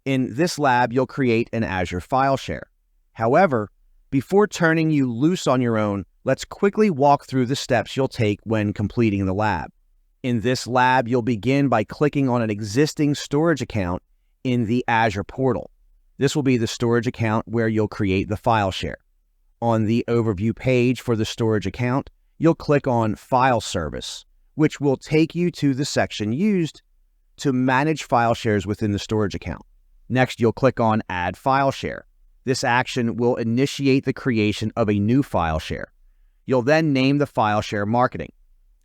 In this lab, you'll create an Azure File Share. However, before turning you loose on your own, let's quickly walk through the steps you'll take when completing the lab. In this lab, you'll begin by clicking on an existing storage account in the Azure portal. This will be the storage account where you'll create the file share. On the overview page for the storage account, you'll click on File Service, which will take you to the section used to manage file shares within the storage account. Next, you'll click on Add File Share. This action will initiate the creation of a new file share. You'll then name the file share Marketing.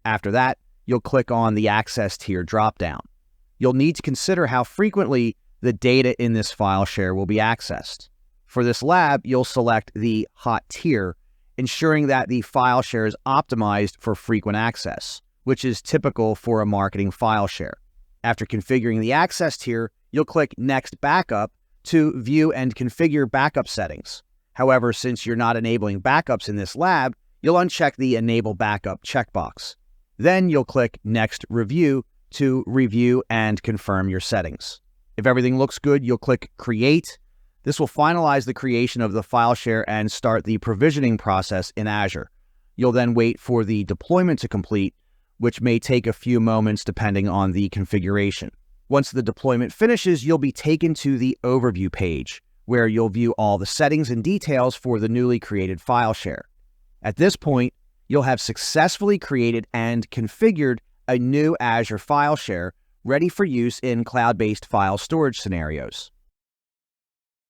After that, you'll click on the Access Tier dropdown. You'll need to consider how frequently the data in this file share will be accessed. For this lab, you'll select the Hot Tier, ensuring that the file share is optimized for frequent access, which is typical for a marketing file share. After configuring the access tier, you'll click Next Backup to view and configure backup settings. However, since you're not enabling backups in this lab, you'll uncheck the Enable Backup checkbox. Then you'll click Next Review to review and confirm your settings. If everything looks good, you'll click Create. This will finalize the creation of the file share and start the provisioning process in Azure. You'll then wait for the deployment to complete, which may take a few moments depending on the configuration. Once the deployment finishes, you'll be taken to the Overview page, where you'll view all the settings and details for the newly created file share. At this point, you'll have successfully created and configured a new Azure file share ready for use in cloud-based file storage scenarios.